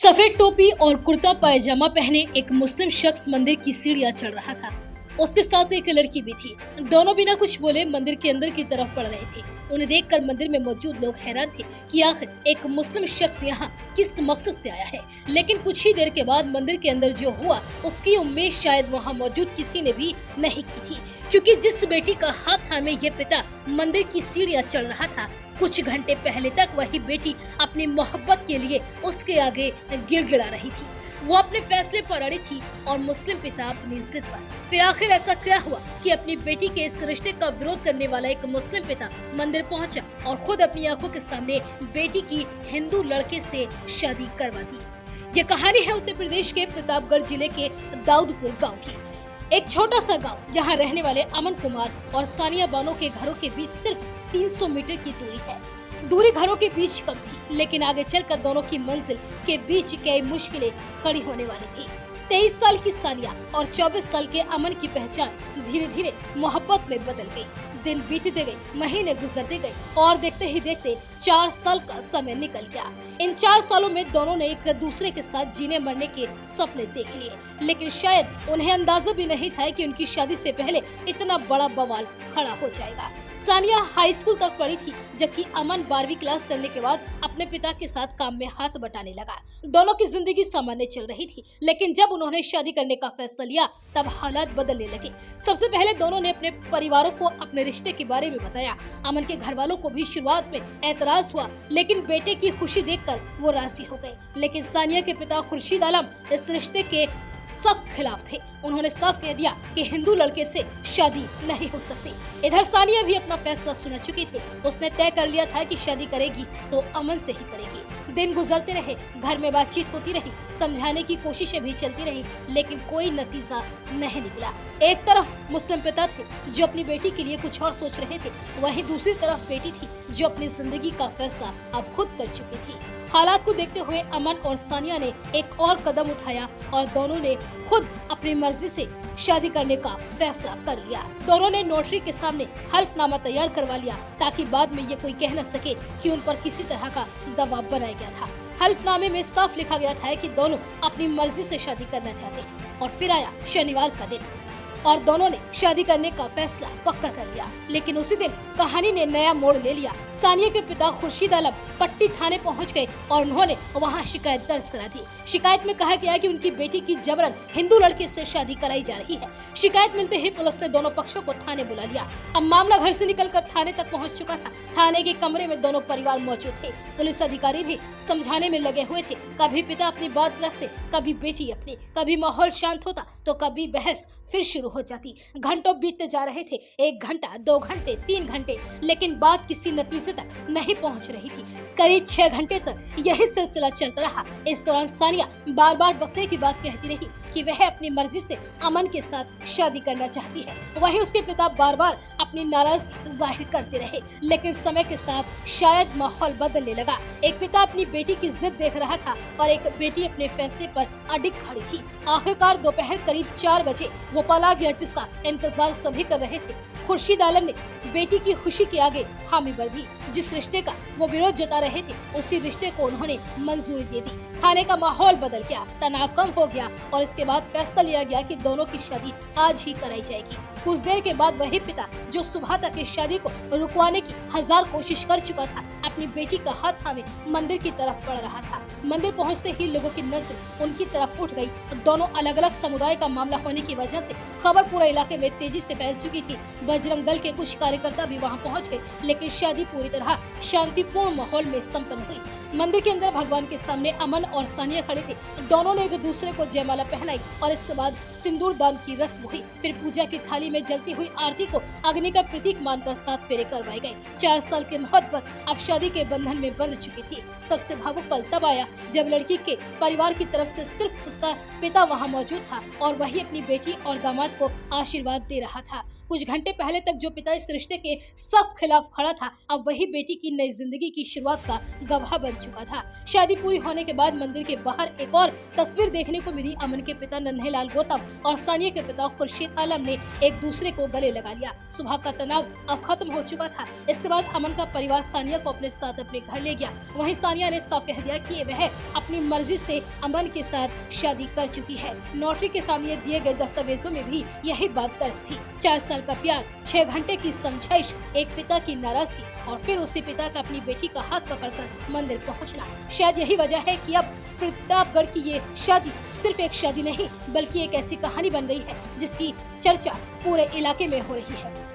सफेद टोपी और कुर्ता पायजामा पहने एक मुस्लिम शख्स मंदिर की सीढ़ियां चढ़ रहा था। उसके साथ एक लड़की भी थी। दोनों बिना कुछ बोले मंदिर के अंदर की तरफ बढ़ रहे थे। उन्हें देखकर मंदिर में मौजूद लोग हैरान थे कि आखिर एक मुस्लिम शख्स यहाँ किस मकसद से आया है। लेकिन कुछ ही देर के बाद मंदिर के अंदर जो हुआ उसकी उम्मीद शायद वहाँ मौजूद किसी ने भी नहीं की थी, क्योंकि जिस बेटी का हाथ थामे ये पिता मंदिर की सीढ़ियां चढ़ रहा था, कुछ घंटे पहले तक वही बेटी अपनी मोहब्बत के लिए उसके आगे गिड़गिड़ा रही थी। वो अपने फैसले पर अड़ी थी और मुस्लिम पिता अपनी जिद पर। फिर आखिर ऐसा क्या हुआ कि अपनी बेटी के इस रिश्ते का विरोध करने वाला एक मुस्लिम पिता मंदिर पहुंचा और खुद अपनी आंखों के सामने बेटी की हिंदू लड़के से शादी करवा दी। ये कहानी है उत्तर प्रदेश के प्रतापगढ़ जिले के दाऊदपुर गाँव की। एक छोटा सा गांव जहां रहने वाले अमन कुमार और सानिया बानो के घरों के बीच सिर्फ 300 मीटर की दूरी है। दूरी घरों के बीच कम थी, लेकिन आगे चलकर दोनों की मंजिल के बीच कई मुश्किलें खड़ी होने वाली थी। 23 साल की सानिया और 24 साल के अमन की पहचान धीरे धीरे मोहब्बत में बदल गई। दिन बीतते गए, महीने गुजरते गए और देखते ही देखते 4 साल का समय निकल गया। इन 4 सालों में दोनों ने एक दूसरे के साथ जीने मरने के सपने देख लिए, लेकिन शायद उन्हें अंदाजा भी नहीं था कि उनकी शादी से पहले इतना बड़ा बवाल खड़ा हो जाएगा। सानिया हाई स्कूल तक पढ़ी थी, जबकि अमन 12वीं क्लास करने के बाद अपने पिता के साथ काम में हाथ बटाने लगा। दोनों की जिंदगी सामान्य चल रही थी, लेकिन जब उन्होंने शादी करने का फैसला लिया तब हालात बदलने लगे। सबसे पहले दोनों ने अपने परिवारों को अपने रिश्ते के बारे में बताया। अमन के घर वालों को भी शुरुआत में ऐतराज हुआ, लेकिन बेटे की खुशी देखकर वो राजी हो गए। लेकिन सानिया के पिता खुर्शीद आलम इस रिश्ते के सख्त खिलाफ थे। उन्होंने साफ कह दिया कि हिंदू लड़के से शादी नहीं हो सकती। इधर सानिया भी अपना फैसला सुना चुकी थी। उसने तय कर लिया था कि शादी करेगी तो अमन से ही करेगी। दिन गुजरते रहे, घर में बातचीत होती रही, समझाने की कोशिशें भी चलती रही, लेकिन कोई नतीजा नहीं निकला। एक तरफ मुस्लिम पिता थे जो अपनी बेटी के लिए कुछ और सोच रहे थे, वहीं दूसरी तरफ बेटी थी जो अपनी जिंदगी का फैसला अब खुद कर चुकी थी। हालात को देखते हुए अमन और सानिया ने एक और कदम उठाया और दोनों ने खुद अपनी मर्जी से शादी करने का फैसला कर लिया। दोनों ने नोटरी के सामने हल्फनामा तैयार करवा लिया, ताकि बाद में ये कोई कह न सके कि उन पर किसी तरह का दबाव बनाया गया था। हल्फनामे में साफ लिखा गया था कि दोनों अपनी मर्जी से शादी करना चाहते हैं। और फिर आया शनिवार का दिन और दोनों ने शादी करने का फैसला पक्का कर लिया। लेकिन उसी दिन कहानी ने नया मोड़ ले लिया। सानिया के पिता खुर्शीद आलम पट्टी थाने पहुंच गए और उन्होंने वहां शिकायत दर्ज करा दी। शिकायत में कहा गया कि उनकी बेटी की जबरन हिंदू लड़के से शादी कराई जा रही है। शिकायत मिलते ही पुलिस ने दोनों पक्षों को थाने बुला लिया। अब मामला घर से निकलकर थाने तक पहुँच चुका था। थाने के कमरे में दोनों परिवार मौजूद थे। पुलिस अधिकारी भी समझाने में लगे हुए थे। कभी पिता अपनी बात रखते, कभी बेटी अपनी। कभी माहौल शांत होता तो कभी बहस फिर शुरू हो जाती। घंटों बीतते जा रहे थे, 1 घंटा, 2 घंटे, 3 घंटे, लेकिन बात किसी नतीजे तक नहीं पहुंच रही थी। करीब 6 घंटे तक यही सिलसिला चलता रहा। इस दौरान सानिया बार बार बस एक ही बात कहती रही कि वह अपनी मर्जी से अमन के साथ शादी करना चाहती है। वहीं उसके पिता बार बार अपनी नाराजगी जाहिर करते रहे, लेकिन समय के साथ शायद माहौल बदलने लगा। एक पिता अपनी बेटी की जिद देख रहा था और एक बेटी अपने फैसले पर अडिग खड़ी थी। आखिरकार दोपहर करीब 4 बजे वो पल आ गया जिसका इंतजार सभी कर रहे थे। खुर्शीद आलम ने बेटी की खुशी के आगे हामी भर दी। जिस रिश्ते का वो विरोध जता रहे थे, उसी रिश्ते को उन्होंने मंजूरी दे दी। थाने का माहौल बदल गया, तनाव कम हो गया और इसके बाद फैसला लिया गया कि दोनों की शादी आज ही कराई जाएगी। कुछ देर के बाद वही पिता जो सुबह तक इस शादी को रुकवाने की 1000 कोशिश कर चुका था, अपनी बेटी का हाथ थामे मंदिर की तरफ बढ़ रहा था। मंदिर पहुंचते ही लोगों की नजर उनकी तरफ उठ गई। दोनों अलग अलग समुदाय का मामला होने की वजह से खबर पूरे इलाके में तेजी से फैल चुकी थी। बजरंग दल के कुछ कार्यकर्ता भी वहां पहुंच गए, लेकिन शादी पूरी तरह शांतिपूर्ण माहौल में संपन्न हुई। मंदिर के अंदर भगवान के सामने अमन और सानिया खड़े थे। दोनों ने एक दूसरे को जयमाला पहनाई और इसके बाद सिंदूर दान की रस्म हुई। फिर पूजा की थाली में जलती हुई आरती को अग्नि का प्रतीक मानकर 7 फेरे करवाए गए। 4 साल की मोहब्बत अब शादी के बंधन में बंध चुकी थी। सबसे भावुक पल तब आया जब लड़की के परिवार की तरफ से सिर्फ उसका पिता वहां मौजूद था और वही अपनी बेटी और दामाद को आशीर्वाद दे रहा था। कुछ घंटे पहले तक जो पिता इस रिश्ते के सख्त खिलाफ खड़ा था, अब वही बेटी की नई जिंदगी की शुरुआत का गवाह बन चुका था। शादी पूरी होने के बाद मंदिर के बाहर एक और तस्वीर देखने को मिली। अमन के पिता नन्हेलाल गौतम और सानिया के पिता खुर्शीद आलम ने एक दूसरे को गले लगा लिया। सुबह का तनाव अब खत्म हो चुका था। इसके बाद अमन का परिवार सानिया को अपने साथ अपने घर ले गया। वहीं सानिया ने साफ कह दिया कि वह अपनी मर्जी से अमन के साथ शादी कर चुकी है। नोटरी के सामने दिए गए दस्तावेजों में भी यही बात दर्ज थी। 4 साल का प्यार, 6 घंटे की समझाइश, एक पिता की नाराजगी और फिर उसी पिता का अपनी बेटी का हाथ पकड़कर मंदिर पहुंचना। शायद यही वजह है कि अब प्रतापगढ़ की ये शादी सिर्फ एक शादी नहीं बल्कि एक ऐसी कहानी बन गई है जिसकी चर्चा पूरे इलाके में हो रही है।